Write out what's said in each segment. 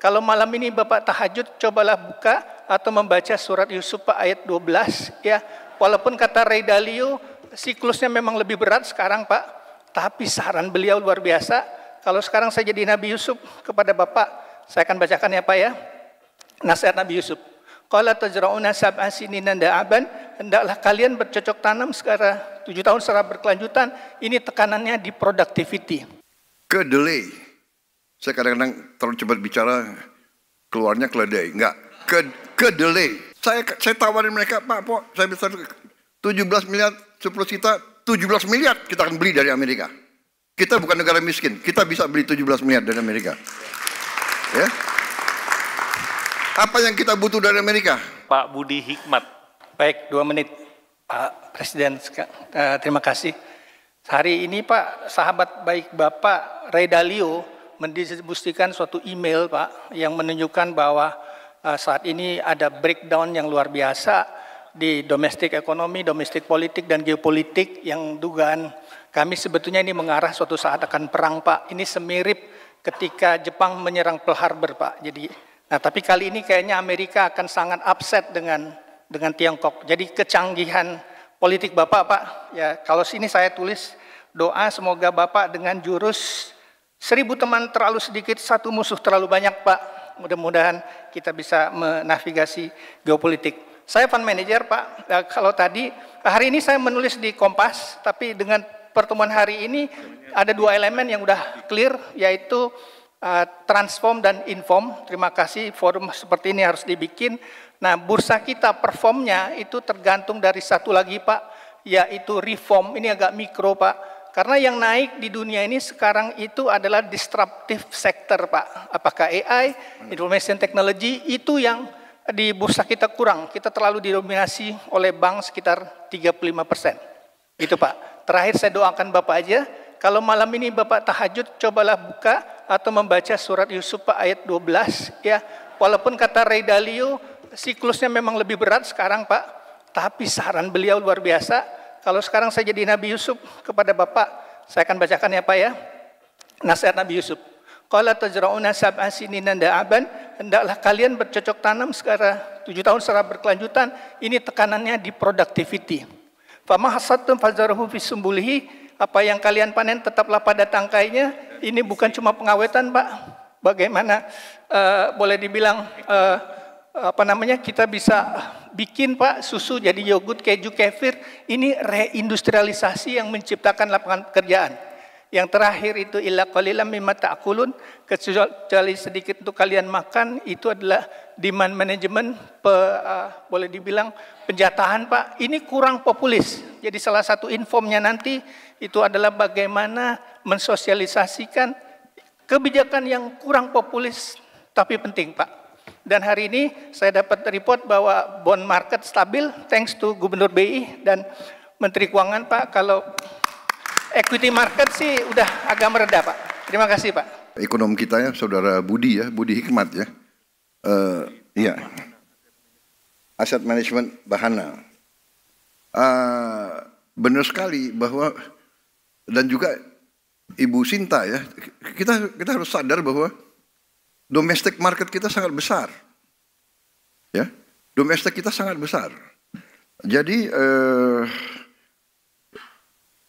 kalau malam ini Bapak tahajud, cobalah buka atau membaca surat Yusuf Pak ayat 12 ya. Walaupun kata Ray Dalio siklusnya memang lebih berat sekarang Pak, tapi saran beliau luar biasa. Kalau sekarang saya jadi Nabi Yusuf kepada Bapak, saya akan bacakan ya Pak ya. Nasihat Nabi Yusuf. Qala tajra'una sab'a sinina da'aban, hendaklah kalian bercocok tanam secara 7 tahun secara berkelanjutan. Ini tekanannya di productivity. Kedelai. Saya kadang-kadang terlalu cepat bicara, keluarnya keledai. Enggak, kedelai. Saya tawarin mereka, Pak, saya bisa 17 miliar, 10 juta, 17 miliar kita akan beli dari Amerika. Kita bukan negara miskin, kita bisa beli 17 miliar dari Amerika. Ya. Apa yang kita butuh dari Amerika? Pak Budi Hikmat. Baik, 2 menit Pak Presiden. Terima kasih. Hari ini Pak, sahabat baik Bapak Ray Dalio mendistribusikan suatu email Pak yang menunjukkan bahwa saat ini ada breakdown yang luar biasa di domestik ekonomi, domestik politik dan geopolitik yang dugaan kami sebetulnya ini mengarah suatu saat akan perang Pak. Ini semirip ketika Jepang menyerang Pearl Harbor Pak. Jadi, nah tapi kali ini kayaknya Amerika akan sangat upset dengan Tiongkok. Jadi kecanggihan politik Bapak Pak, ya kalau sini saya tulis doa semoga Bapak dengan jurus 1000 teman terlalu sedikit, 1 musuh terlalu banyak Pak. Mudah-mudahan kita bisa menavigasi geopolitik. Saya fund manager Pak, kalau tadi, hari ini saya menulis di Kompas, tapi dengan pertemuan hari ini ada 2 elemen yang udah clear, yaitu transform dan inform. Terima kasih forum seperti ini harus dibikin. Nah bursa kita performnya itu tergantung dari satu lagi Pak, yaitu reform, ini agak mikro Pak. Karena yang naik di dunia ini sekarang itu adalah disruptive sector Pak. Apakah AI, information technology, itu yang di bursa kita kurang. Kita terlalu didominasi oleh bank sekitar 35%. Itu Pak. Terakhir saya doakan Bapak aja, kalau malam ini Bapak tahajud, cobalah buka atau membaca surat Yusuf Pak ayat 12 ya. Walaupun kata Ray Dalio siklusnya memang lebih berat sekarang Pak, tapi saran beliau luar biasa. Kalau sekarang saya jadi Nabi Yusuf kepada Bapak, saya akan bacakan ya Pak ya. Nasihat Nabi Yusuf. Qala tajra'una sab'a sinina da'aban, hendaklah kalian bercocok tanam secara 7 tahun secara berkelanjutan. Ini tekanannya di productivity. Fama hasadtum fazarahu fi sumbulihi, apa yang kalian panen tetaplah pada tangkainya. Ini bukan cuma pengawetan Pak. Bagaimana boleh dibilang kita bisa bikin Pak susu jadi yogurt, keju, kefir. Ini reindustrialisasi yang menciptakan lapangan pekerjaan. Yang terakhir itu illa qalilan mimma ta'kulun, kecuali sedikit untuk kalian makan, itu adalah demand management, boleh dibilang penjatahan Pak. Ini kurang populis. Jadi salah satu informnya nanti itu adalah bagaimana mensosialisasikan kebijakan yang kurang populis tapi penting Pak. Dan hari ini saya dapat report bahwa bond market stabil thanks to Gubernur BI dan Menteri Keuangan Pak. Kalau equity market sih udah agak mereda Pak. Terima kasih Pak. Ekonom kita ya, Saudara Budi ya, Budi Hikmat ya. Iya. Asset management Bahana. Benar sekali bahwa, dan juga Ibu Sinta ya, kita harus sadar bahwa domestic market kita sangat besar, ya, domestik kita sangat besar. Jadi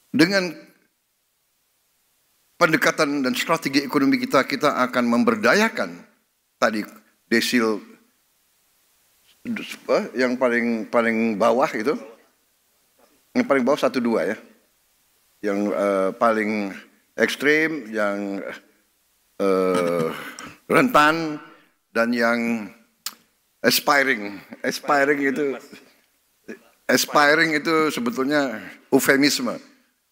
dengan pendekatan dan strategi ekonomi kita akan memberdayakan tadi desil yang paling bawah itu, yang paling bawah 1-2 ya, yang paling ekstrim, yang rentan, dan yang aspiring itu sebetulnya eufemisme.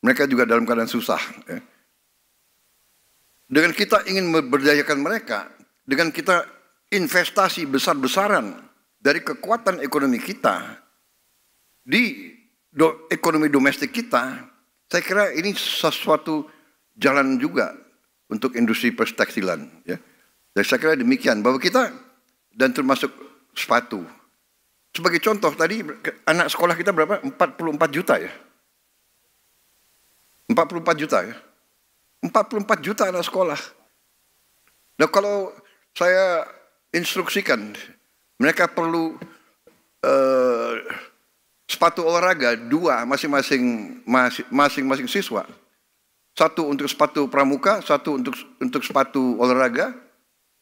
Mereka juga dalam keadaan susah. Ya. Dengan kita ingin memberdayakan mereka, dengan kita investasi besar-besaran dari kekuatan ekonomi kita di ekonomi domestik kita, saya kira ini sesuatu jalan juga untuk industri perstekstilan. Ya. Jadi saya kira demikian, bahwa kita, dan termasuk sepatu. Sebagai contoh tadi, anak sekolah kita berapa? 44 juta ya? 44 juta ya? 44 juta anak sekolah. Nah kalau saya instruksikan mereka perlu sepatu olahraga 2 masing-masing siswa. 1 untuk sepatu pramuka, 1 untuk sepatu olahraga,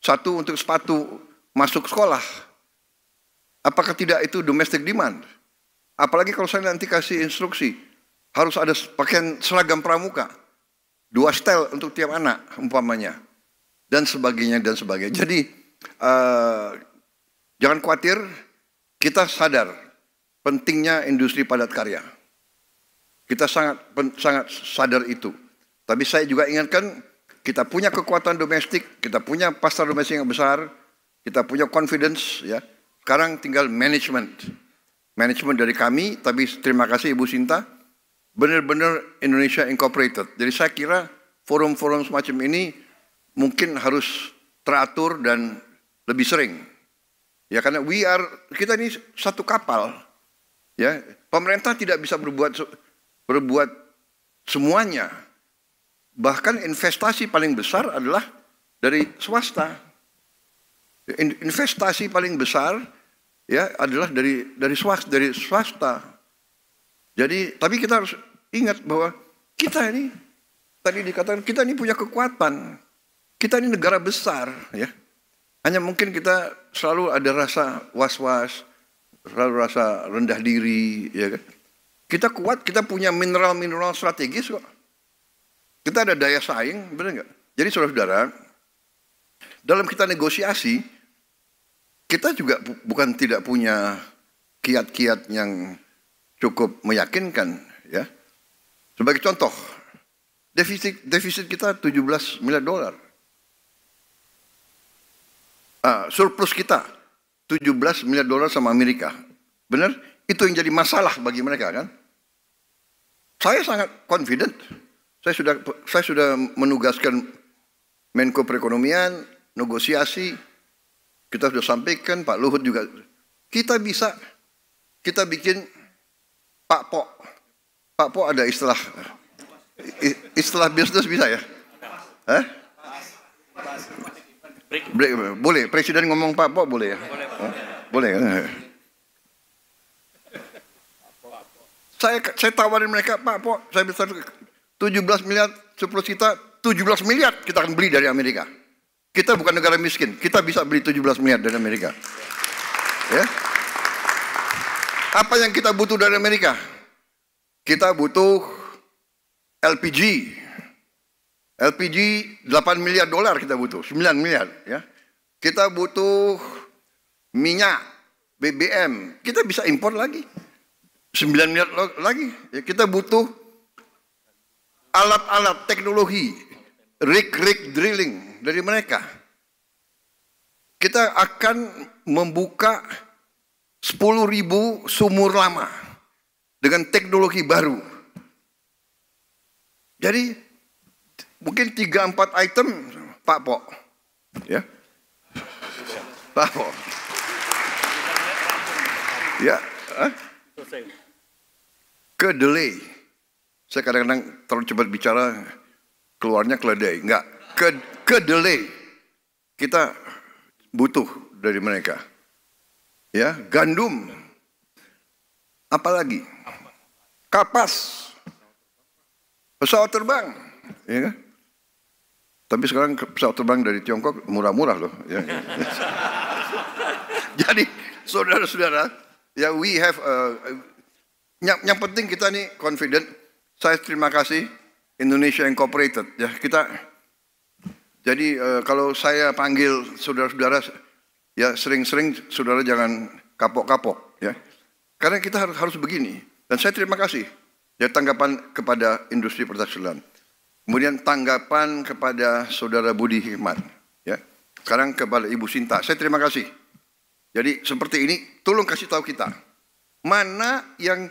1 untuk sepatu masuk sekolah. Apakah tidak itu domestic demand? Apalagi kalau saya nanti kasih instruksi, harus ada pakaian seragam pramuka, 2 setel untuk tiap anak umpamanya, dan sebagainya dan sebagainya. Jadi jangan khawatir, kita sadar pentingnya industri padat karya. Kita sangat sadar itu. Tapi saya juga ingatkan, kita punya kekuatan domestik, kita punya pasar domestik yang besar, kita punya confidence, ya. Sekarang tinggal manajemen dari kami. Tapi terima kasih Ibu Sinta, benar-benar Indonesia Incorporated. Jadi saya kira forum-forum semacam ini mungkin harus teratur dan lebih sering. Ya, karena kita ini satu kapal. Ya, pemerintah tidak bisa berbuat semuanya. Bahkan investasi paling besar adalah dari swasta. Investasi paling besar ya adalah dari swasta. Jadi, tapi kita harus ingat bahwa kita ini tadi dikatakan kita ini punya kekuatan. Kita ini negara besar, ya. Hanya mungkin kita selalu ada rasa was-was, selalu rasa rendah diri, ya kan? Kita kuat, kita punya mineral-mineral strategis kok. Kita ada daya saing, benar nggak? Jadi saudara-saudara, dalam kita negosiasi, kita juga bukan tidak punya kiat-kiat yang cukup meyakinkan, ya. Sebagai contoh, defisit kita 17 miliar dolar. Surplus kita 17 miliar dolar sama Amerika. Benar? Itu yang jadi masalah bagi mereka, kan? Saya sangat confident. Saya sudah menugaskan Menko Perekonomian, negosiasi. Kita sudah sampaikan, Pak Luhut juga. Kita bikin Pak Po. Pak Po ada istilah bisnis bisa ya? Boleh, Presiden ngomong Pak Po boleh ya? Boleh kan? Saya tawarin mereka, Pak Po, saya bisa 17 miliar surplus kita, 17 miliar kita akan beli dari Amerika. Kita bukan negara miskin, kita bisa beli 17 miliar dari Amerika. Ya. Apa yang kita butuh dari Amerika? Kita butuh LPG. LPG 8 miliar dolar kita butuh, 9 miliar. Ya. Kita butuh minyak, BBM, kita bisa impor lagi. 9 miliar lagi. Ya, kita butuh alat-alat teknologi, rig drilling dari mereka. Kita akan membuka 10.000 sumur lama dengan teknologi baru. Jadi mungkin 3-4 item Pak Po, ya, Pak Po, ya, kedelai. Saya kadang-kadang terlalu cepat bicara, keluarnya keledai. Enggak, kedelai kita butuh dari mereka. Ya, gandum. Apalagi? Kapas. Pesawat terbang, ya kan? Tapi sekarang pesawat terbang dari Tiongkok murah-murah loh. Ya. Jadi, saudara-saudara, ya we have yang penting kita nih confident. Saya terima kasih Indonesia Incorporated. Ya kita. Jadi kalau saya panggil saudara-saudara, ya sering-sering saudara jangan kapok-kapok. Ya, karena kita harus begini. Dan saya terima kasih. Ya tanggapan kepada industri pertekstilan. Kemudian tanggapan kepada saudara Budi Hikmat. Ya, sekarang kepada Ibu Sinta. Saya terima kasih. Jadi seperti ini, tolong kasih tahu kita mana yang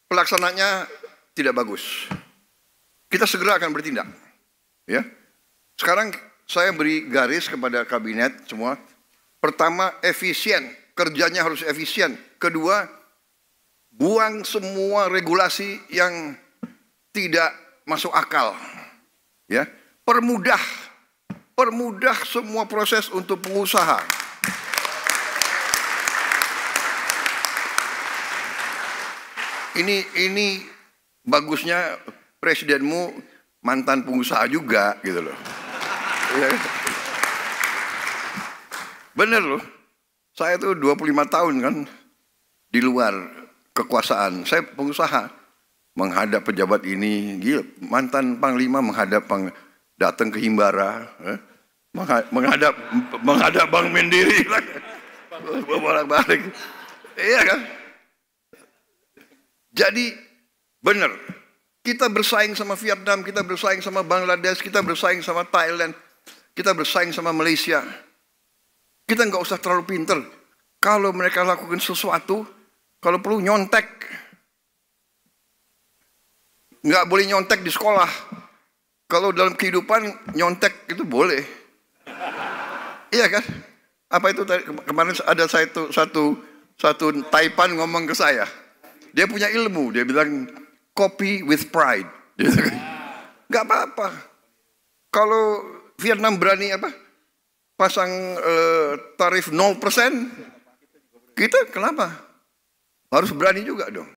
pelaksananya tidak bagus. Kita segera akan bertindak. Ya, sekarang saya beri garis kepada kabinet semua. Pertama, efisien, kerjanya harus efisien. Kedua, buang semua regulasi yang tidak masuk akal. Ya, permudah permudah semua proses untuk pengusaha. Ini bagusnya presidenmu mantan pengusaha juga gitu loh. Bener loh. Saya tuh 25 tahun kan di luar kekuasaan. Saya pengusaha, menghadap pejabat ini, gila. Mantan panglima datang ke Himbara, menghadap Bank Mandiri, bolak-balik. Iya kan? Jadi benar, kita bersaing sama Vietnam, kita bersaing sama Bangladesh, kita bersaing sama Thailand, kita bersaing sama Malaysia. Kita nggak usah terlalu pinter. Kalau mereka lakukan sesuatu, kalau perlu nyontek. Nggak boleh nyontek di sekolah. Kalau dalam kehidupan nyontek itu boleh. Iya kan? Apa itu kemarin ada satu Taipan ngomong ke saya. Dia punya ilmu, dia bilang copy with pride. Nggak apa-apa. Kalau Vietnam berani pasang tarif 0%, kita kenapa? Harus berani juga dong.